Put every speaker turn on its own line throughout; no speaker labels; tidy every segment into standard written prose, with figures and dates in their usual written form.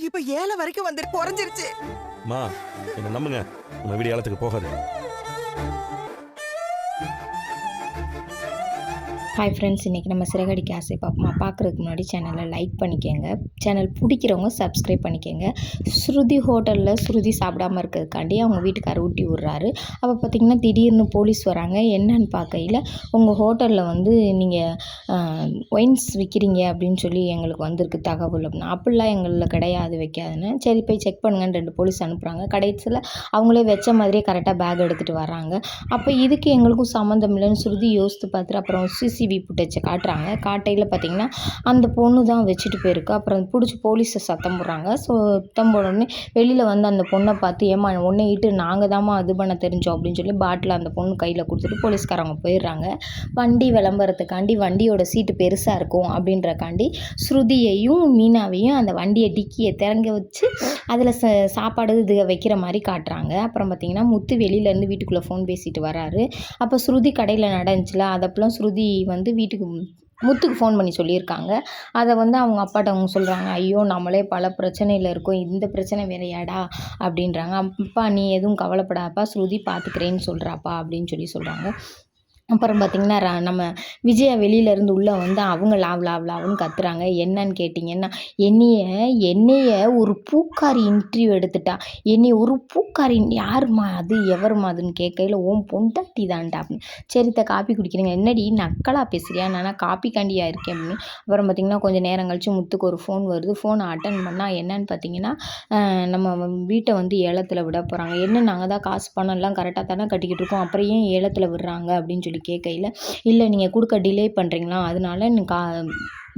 இப்ப 7 வரைக்கும் வந்துட்டு குறைஞ்சிருச்சு.
மா என்ன நம்புங்க, நம்ம வீடு ஏலத்துக்கு போகாது.
ஹாய் ஃப்ரெண்ட்ஸ், இன்றைக்கி நம்ம சிறகடிக்க ஆசை பார்ப்போமா. பார்க்குறதுக்கு முன்னாடி சேனலை லைக் பண்ணிக்கோங்க, சேனல் பிடிக்கிறவங்க சப்ஸ்கிரைப் பண்ணிக்கோங்க. ஸ்ருதி ஹோட்டலில் ஸ்ருதி சாப்பிடாமல் இருக்கிறதுக்காண்டி அவங்க வீட்டுக்காரர் ஊட்டி விட்றாரு. அப்போ பார்த்திங்கன்னா திடீர்னு போலீஸ் வராங்க. என்னன்னு பார்க்கையில், உங்கள் ஹோட்டலில் வந்து நீங்கள் ஒயின்ஸ் விற்கிறீங்க அப்படின்னு சொல்லி எங்களுக்கு வந்திருக்கு தகவல் அப்படின்னா. அப்படிலாம் எங்களில் கிடையாது, வைக்காதுன்னு. சரி போய் செக் பண்ணுங்கன்னு 2 போலீஸ் அனுப்புகிறாங்க. கடைசியில் அவங்களே வச்ச மாதிரியே கரெக்டாக பேக் எடுத்துகிட்டு வராங்க. அப்போ இதுக்கு எங்களுக்கும் சம்மந்தம் இல்லைன்னு ஸ்ருதி யோசித்து பார்த்துட்டு அப்புறம் சிசிவி ஃபுட்டேஜை காட்டுறாங்க. காட்டையில் பார்த்திங்கன்னா அந்த பொண்ணு தான் வச்சுட்டு போயிருக்கு. அப்புறம் பிடிச்சி போலீஸை சத்தம் போடுறாங்க. சத்தம் போடணுன்னே வெளியில் வந்து அந்த பொண்ணை பார்த்து, ஏமா ஒன்றை இட்டு நாங்கள் தாம்மா இது பண்ண தெரிஞ்சோம் அப்படின்னு சொல்லி பாட்டில் அந்த பொண்ணு கையில் கொடுத்துட்டு போலீஸ்காரவங்க போயிடுறாங்க. வண்டி விளம்பரத்துக்காண்டி வண்டியோட சீட்டு பெருசாக இருக்கும் அப்படின்றக்காண்டி ஸ்ருதியையும் மீனாவையும் அந்த வண்டியை டிக்கியை திறங்க வச்சு அதில் சாப்பாடு இது வைக்கிற மாதிரி காட்டுறாங்க. அப்புறம் பார்த்திங்கன்னா முத்து வெளியிலேருந்து வீட்டுக்குள்ளே ஃபோன் பேசிட்டு வராரு. அப்போ ஸ்ருதி கடையில் நடந்துச்சுல, அதப்பெல்லாம் ஸ்ருதி வந்து வீட்டுக்கு முத்துக்கு ஃபோன் பண்ணி சொல்லியிருக்காங்க. அதை வந்து அவங்க அப்பாட்ட அவங்க சொல்கிறாங்க, ஐயோ நம்மளே பல பிரச்சனையில் இருக்கோம், இந்த பிரச்சனை வேறையாடா அப்படின்றாங்க. அப்பா நீ எதுவும் கவலைப்படாப்பா, ஸ்ருதி பார்த்துக்கிறேன்னு சொல்கிறாப்பா அப்படின்னு சொல்கிறாங்க. அப்புறம் பார்த்திங்கன்னா நம்ம விஜயா வெளியிலேருந்து உள்ளே வந்து அவங்க லாவ்னு கத்துறாங்க. என்னன்னு கேட்டிங்கன்னா, என்னைய ஒரு பூக்காரி இன்டர்வியூ எடுத்துட்டா, என்னைய ஒரு பூக்காரி யாருமா அது எவருமா அதுன்னு கேட்கையில், ஓம் பொண்டாட்டி தான்டா அப்படின்னு. சரித்த காப்பி குடிக்கிறீங்க, என்னடி நக்கலாக பேசுறியா, நான் காப்பிக்காண்டியா இருக்கேன் அப்படின்னு. அப்புறம் பார்த்திங்கன்னா கொஞ்சம் நேரம் கழிச்சு முத்துக்கு ஒரு ஃபோன் வருது. ஃபோனை அட்டன் பண்ணால் என்னன்னு பார்த்திங்கன்னா, நம்ம வீட்டை வந்து ஏலத்தில் விட போகிறாங்க. என்ன நாங்கள் தான் காசு பணம் எல்லாம் கரெக்டாக தானே கட்டிக்கிட்டு இருக்கோம், அப்புறம் ஏன் ஏலத்தில் விடுறாங்க அப்படின்னு சொல்லி கேட்கையில், இல்லை நீங்கள் கொடுக்க டிலே பண்ணுறீங்களா, அதனால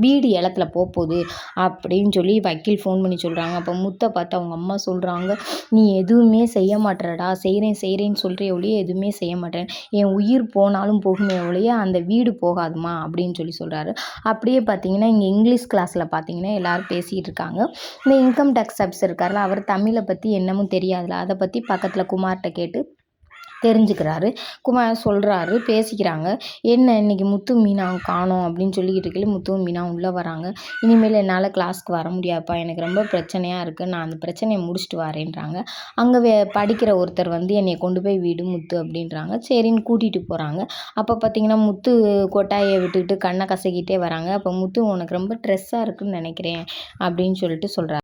வீடு ஏலத்தில் போகுது அப்படின்னு சொல்லி வக்கீல் ஃபோன் பண்ணி சொல்கிறாங்க. அப்போ முத்தை பார்த்து அவங்க அம்மா சொல்கிறாங்க, நீ எதுவுமே செய்ய மாட்டேறடா, செய்கிறேன்னு சொல்கிறிய ஒழிய எதுவுமே செய்ய மாட்டேன், என் உயிர் போனாலும் போகுமே ஒழிய அந்த வீடு போகாதுமா அப்படின்னு சொல்கிறாரு. அப்படியே பார்த்தீங்கன்னா இங்கே இங்கிலீஷ் கிளாஸில் பார்த்தீங்கன்னா எல்லோரும் பேசிகிட்டு இருக்காங்க. இந்த இன்கம் டேக்ஸ் ஆஃபீஸர் இருக்கார்ல, அவர் தமிழை பற்றி என்னமும் தெரியாதுல, அதை பற்றி பக்கத்தில் குமார்கிட்ட கேட்டு தெரிஞ்சுக்கிறாரு. குமார் சொல்கிறாரு, பேசிக்கிறாங்க. என்ன இன்றைக்கி முத்து மீனா காணோம் அப்படின்னு சொல்லிக்கிட்டு இருக்கையில் முத்துவும் மீனா உள்ளே வராங்க. இனிமேல் என்னால் கிளாஸ்க்கு வர முடியாதுப்பா, எனக்கு ரொம்ப பிரச்சனையாக இருக்குது, நான் அந்த பிரச்சனையை முடிச்சுட்டு வரேன்றாங்க. அங்கே படிக்கிற ஒருத்தர் வந்து என்னை கொண்டு போய் விடு முத்து அப்படின்றாங்க. சரின்னு கூட்டிகிட்டு போகிறாங்க. அப்போ பார்த்திங்கன்னா முத்து கொட்டாயை விட்டுக்கிட்டு கண்ணை கசக்கிட்டே வராங்க. அப்போ முத்து உனக்கு ரொம்ப ஸ்ட்ரெஸ்ஸாக இருக்குதுன்னு நினைக்கிறேன் அப்படின்னு சொல்கிறார்.